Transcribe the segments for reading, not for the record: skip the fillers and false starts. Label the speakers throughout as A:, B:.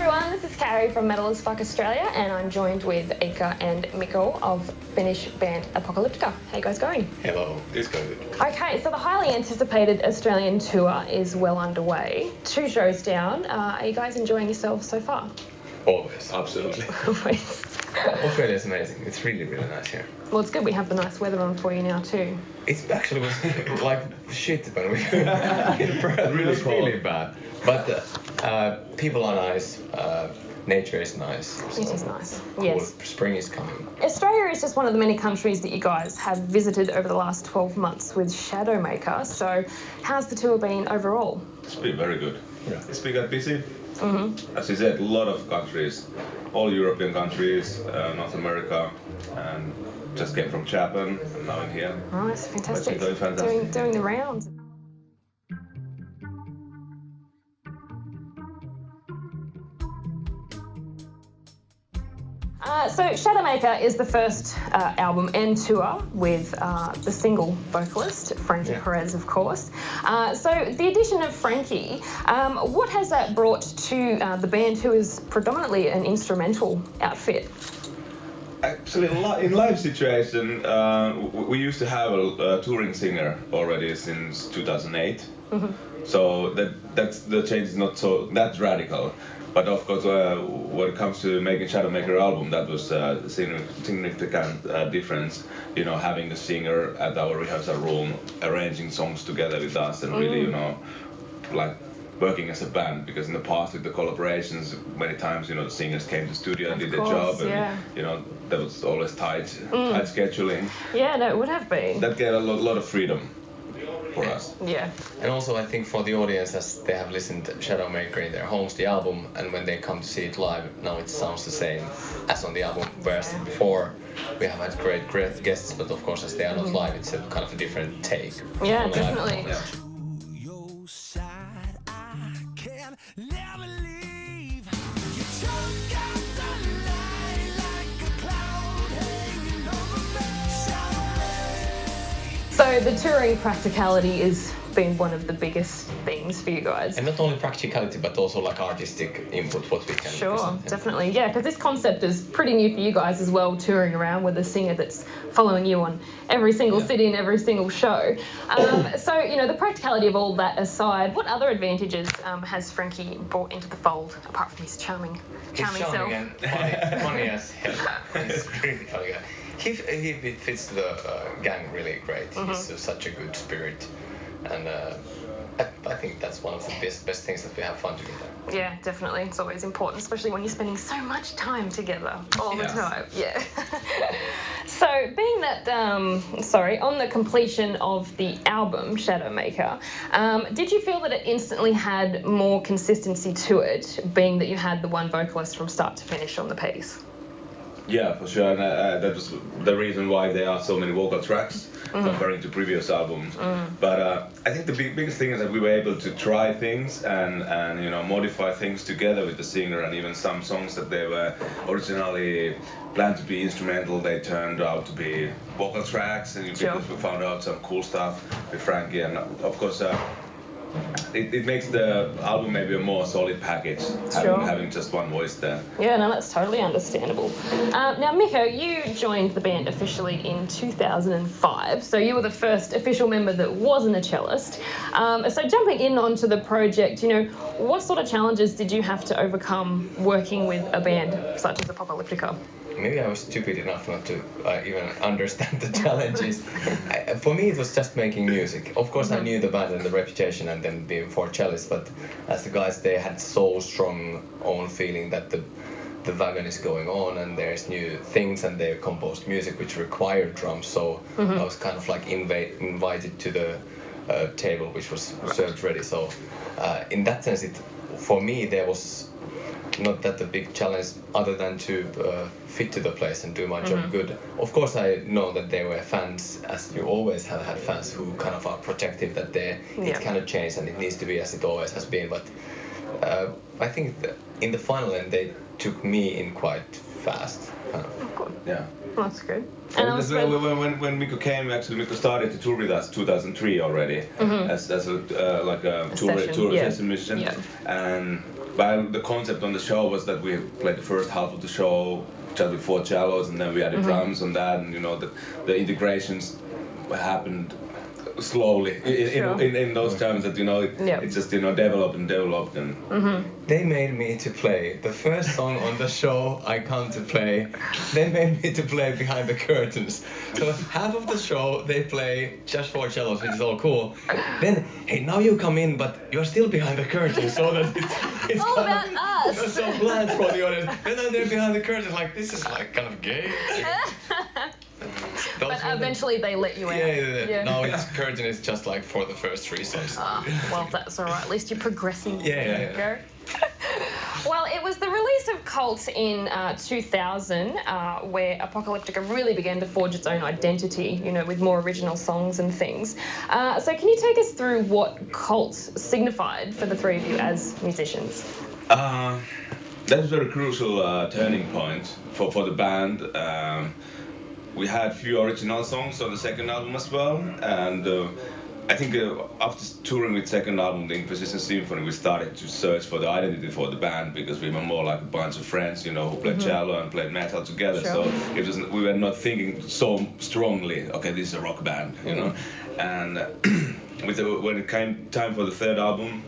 A: Everyone, this is Carrie from Metal as Fuck Australia, and I'm joined with Eicca and Mikko of Finnish band Apocalyptica. How you guys going?
B: Hello, it's going good.
A: Okay, so the highly anticipated Australian tour is well underway. 2 shows down. Are you guys enjoying yourselves so far?
B: Always. Absolutely.
A: Always.
B: Australia is amazing. It's really, really nice here.
A: Well, it's good we have the nice weather on for you now too.
B: It actually was like shit when we in Perth. It was really bad. But people are nice. Nature is nice.
A: It is nice.
B: Cool.
A: Yes.
B: Spring is coming.
A: Australia is just one of the many countries that you guys have visited over the last 12 months with Shadowmaker. So, how's the tour been overall?
C: It's been very good.
B: Yeah.
C: It's been quite busy. Mm-hmm. As you said, a lot of countries, all European countries, North America, and just came from Japan and now in here.
A: Oh, that's fantastic.
C: It's been fantastic.
A: Doing the rounds. So Shadowmaker is the first album and tour with the single vocalist, Frankie Perez, of course. So the addition of Frankie, what has that brought to the band, who is predominantly an instrumental outfit?
C: Actually, in live situation, we used to have a touring singer already since 2008. Mm-hmm. So the change is not so that radical. But of course, when it comes to making Shadowmaker album, that was a significant difference. You know, having a singer at our rehearsal room, arranging songs together with us, and really, you know, like working as a band. Because in the past with the collaborations, many times, you know, the singers came to the studio and did their job, and you know, there was always tight scheduling.
A: Yeah, no, it would have been.
C: That gave a lot of freedom for us.
A: Yeah.
B: And also I think for the audience, as they have listened to Shadowmaker in their homes, the album, and when they come to see it live, now it sounds the same as on the album, whereas before we have had great guests, but of course as they are not live, it's a kind of a different take.
A: Yeah, definitely. So the touring practicality has been one of the biggest things for you guys.
B: And not only practicality, but also like artistic input, what we can present.
A: Definitely, yeah, because this concept is pretty new for you guys as well, touring around with a singer that's following you on every single city and every single show. So, you know, the practicality of all that aside, what other advantages has Frankie brought into the fold, apart from his charming self?
B: And funny as hell. He's really funny guy. He fits the gang really great. He's such a good spirit, and I think that's one of the best things, that we have fun together.
A: Yeah, definitely. It's always important, especially when you're spending so much time together all the time. Yeah. So, being that, on the completion of the album Shadowmaker, did you feel that it instantly had more consistency to it, being that you had the one vocalist from start to finish on the piece?
C: Yeah, for sure, and that was the reason why there are so many vocal tracks comparing to previous albums. But I think the biggest thing is that we were able to try things and you know, modify things together with the singer, and even some songs that they were originally planned to be instrumental, they turned out to be vocal tracks, and because we found out some cool stuff with Frankie, and of course it makes the album maybe a more solid package, having just one voice there. Yeah,
A: no, that's totally understandable. Now, Mikko, you joined the band officially in 2005, so you were the first official member that wasn't a cellist. So jumping in onto the project, you know, what sort of challenges did you have to overcome working with a band such as Apocalyptica?
B: Maybe I was stupid enough not to even understand the challenges. For me, it was just making music. Of course, I knew the band and the reputation and them being 4 cellists, but as the guys, they had so strong own feeling that the wagon is going on and there's new things, and they composed music which required drums. So I was kind of like invited to the table which was served ready. So in that sense, for me, there was not that a big challenge, other than to fit to the place and do my job good. Of course, I know that there were fans, as you always have had fans who kind of are protective that it cannot change and it needs to be as it always has been. But I think that in the final end, they took me in quite fast.
A: Oh, good.
C: Yeah.
A: Well, that's good.
C: And
A: I was
C: when Mikko came, actually Mikko started to tour with us 2003 already as a tour session musician.
A: Yeah.
C: And the concept on the show was that we played the first half of the show just with 4 cellos, and then we added drums on that, and the integrations happened slowly in those terms that it just developed and
B: They made me to play the first song on the show I come to play. They made me to play behind the curtains. So half of the show they play just 4 cellos, which is all cool. Then hey, now you come in, but you're still behind the curtains, so that it's
A: all about us.
B: so bland for the audience. Then I'm there behind the curtains, like this is like kind of gay.
A: But eventually they let you out.
B: Yeah. No, it's curtain is just like for the first 3 songs.
A: Well, that's all right. At least you're progressing.
B: Yeah.
A: Well, it was the release of Cult in 2000 where Apocalyptica really began to forge its own identity, with more original songs and things. So can you take us through what Cult signified for the 3 of you as musicians?
C: That was a very crucial turning point for the band. We had few original songs on the second album as well, and I think after touring with second album, the Inquisition Symphony, we started to search for the identity for the band, because we were more like a bunch of friends, who played cello and played metal together.
A: Sure.
C: So we were not thinking so strongly, okay, this is a rock band, And when it came time for the third album,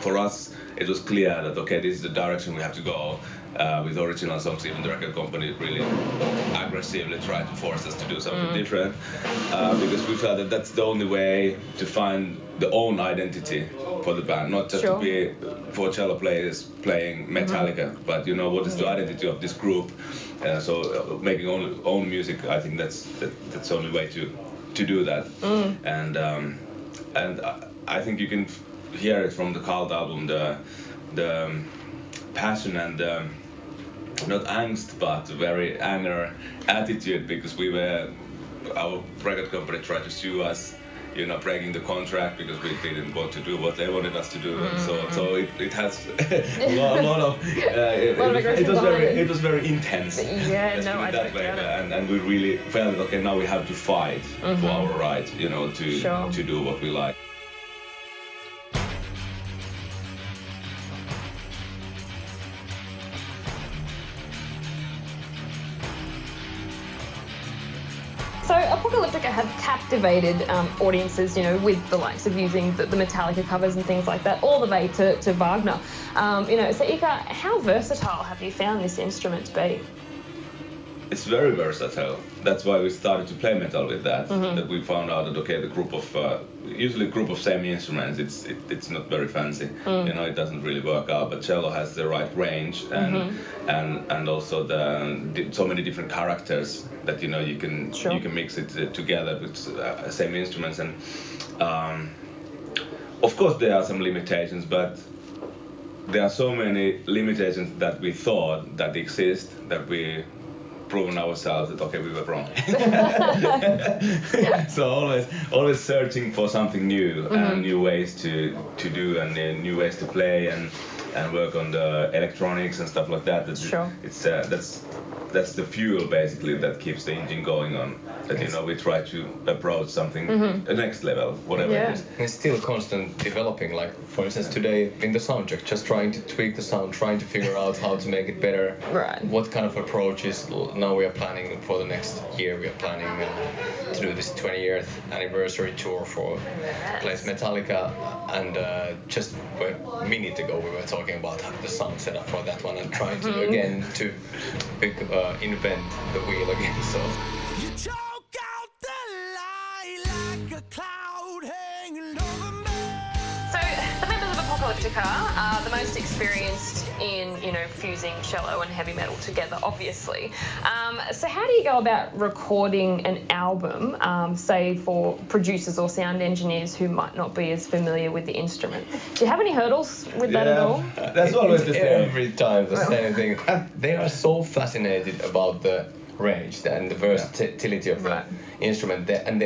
C: for us, it was clear that okay, this is the direction we have to go. With original songs, even the record company really aggressively tried to force us to do something different, because we felt that that's the only way to find the own identity for the band, not just to be 4 cello players playing Metallica, but what is the identity of this group. So making own music, I think that's the only way to do that. And I think you can hear it from the Cult album, the passion and not angst, but very anger attitude, because our record company tried to sue us, breaking the contract because we didn't want to do what they wanted us to do. And so it has a lot of it was very intense.
A: Yeah,
C: let's put it that way. And we really felt that okay, now we have to fight for our right, to do what we like.
A: So Apocalyptica have captivated audiences, with the likes of using the Metallica covers and things like that, all the way to Wagner. So Eicca, how versatile have you found this instrument to be?
C: It's very versatile. That's why we started to play metal with that. That we found out that okay, the group of usually a group of same instruments, it's not very fancy. It doesn't really work out. But cello has the right range and also so many different characters that you can mix it together with same instruments. And of course there are some limitations, but there are so many limitations that we thought that exist that we proven ourselves that okay, we were wrong. So always searching for something new and new ways to do and new ways to play and work on the electronics and stuff like that. That's the fuel basically that keeps the engine going on. That we try to approach something the next level, whatever it is.
B: It's still constant developing. Like for instance, today in the soundtrack, just trying to tweak the sound, trying to figure out how to make it better.
A: Right.
B: What kind of approaches? Now we are planning for the next year. We are planning to do this 20th anniversary tour for Place Metallica, and just a minute ago we were talking about the sound setup for that one and trying to again to invent the wheel again. So. You choke out the light like a cloud hanging over me.
A: So the members of Apocalyptica are the most experienced in, fusing cello and heavy metal together, obviously. So how do you go about recording an album, say for producers or sound engineers who might not be as familiar with the instrument? Do you have any hurdles with that at all?
C: That's always the same.
B: Every time the same thing. They are so fascinated about the range and the versatility of the instrument, and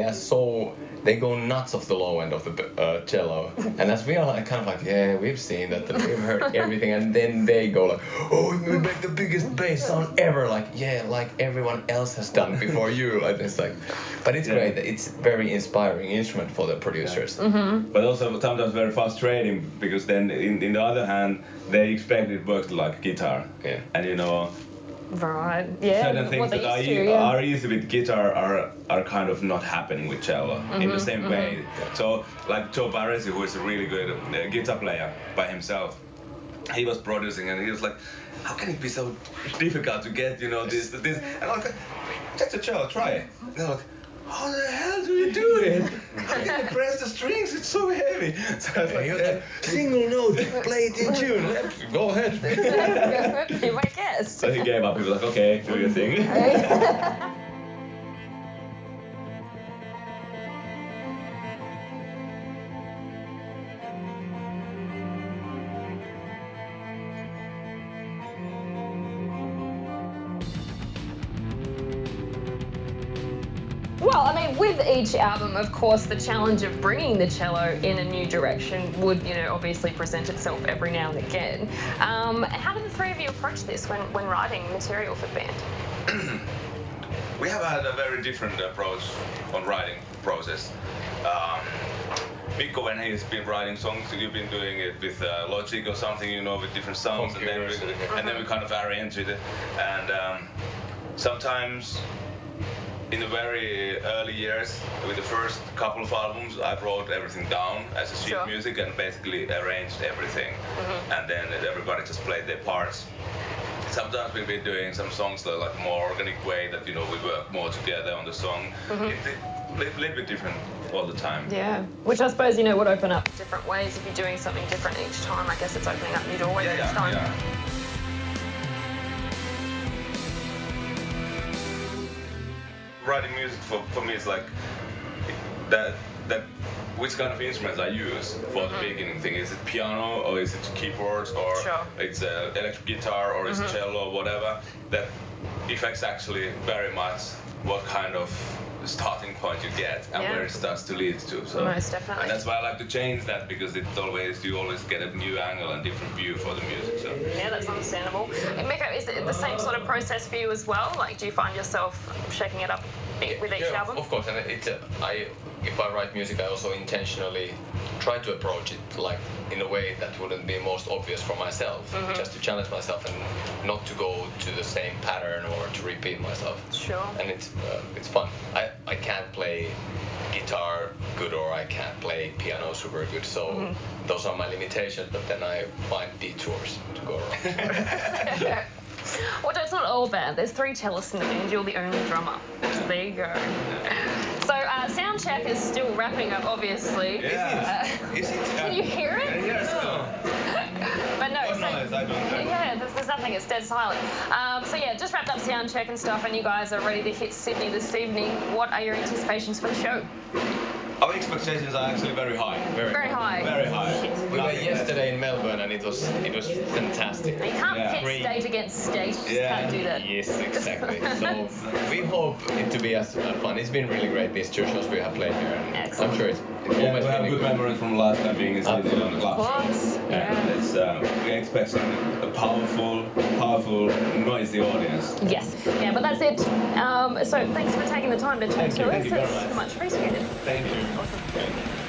B: they go nuts off the low end of the cello, and as we are like, kind of like, yeah, we've seen that, we've heard everything, and then they go like, oh, we make the biggest bass sound ever, like, yeah, like everyone else has done before you, like, it's like, but it's great, it's very inspiring instrument for the producers.
C: But also sometimes very frustrating, because then in the other hand, they expect it works like guitar, and you know,
A: right,
C: certain things that are easy with guitar are kind of not happening with cello in the same way. So like Joe Barresi, who is a really good guitar player by himself, he was producing and he was like, how can it be so difficult to get, you know, this, and I'm like, take the cello, try it. And they're like, how the hell do you do it? How can you press the strings? It's so heavy. So I was like,
B: single note, play it in tune. Go ahead.
A: You might guess.
C: So he gave up. He was like, okay, do your thing.
A: Well, I mean, with each album, of course, the challenge of bringing the cello in a new direction would, you know, obviously present itself every now and again. How do the three of you approach this when writing material for the band?
C: We have had a very different approach on writing process. Mikko, when he's been writing songs, you've been doing it with Logic or something, you know, with different sounds, and then we kind of arrange it. And sometimes, in the very early years, with the first couple of albums, I wrote everything down as a sheet music and basically arranged everything. And then everybody just played their parts. Sometimes we've been doing some songs that like more organic way, that, you know, we work more together on the song. It's a little bit different all the time.
A: Yeah, which I suppose, you know, would open up different ways if you're doing something different each time. I guess it's opening up new doorways each time.
C: Writing music for me is like that which kind of instruments I use for the beginning thing. Is it piano or is it keyboards or it's electric guitar or is it cello or whatever. That affects actually very much what kind of starting point you get and where it starts to lead to. So,
A: most definitely.
C: And that's why I like to change that, because you always get a new angle and different view for the music. So.
A: Yeah, that's understandable. And Mikko, is it the same sort of process for you as well? Like, do you find yourself shaking it up with each album?
B: Of course, and if I write music, I also intentionally try to approach it like in a way that wouldn't be most obvious for myself, just to challenge myself and not to go to the same pattern or to repeat myself.
A: Sure.
B: And it's fun. I can't play guitar good or I can't play piano super good, so those are my limitations, but then I find detours to go around.
A: Well, it's not all bad. There's 3 cellists in the band. You're the only drummer. So there you go. So sound check is still wrapping up, obviously.
C: Yeah.
A: Can you hear it? But no. There's nothing. It's dead silent. So yeah, just wrapped up sound check and stuff, and you guys are ready to hit Sydney this evening. What are your anticipations for the show?
C: Our expectations are actually very high.
A: Very high.
C: Very high.
B: We were yesterday in Melbourne and it was fantastic.
A: You can't pit stage against stage. You can't do that.
B: Yes, exactly. So we hope it to be as fun. It's been really great, these 2 shows we have played here. And
A: excellent.
B: I'm sure it's
C: always we have good memories from last time being in Sydney on the club show.
A: It's,
C: we expect a powerful, noisy audience.
A: Yes. Yeah, but that's it. So thanks for taking the time to talk to us.
C: Thank you very much.
A: It's much appreciated.
C: Thank you.
A: Awesome.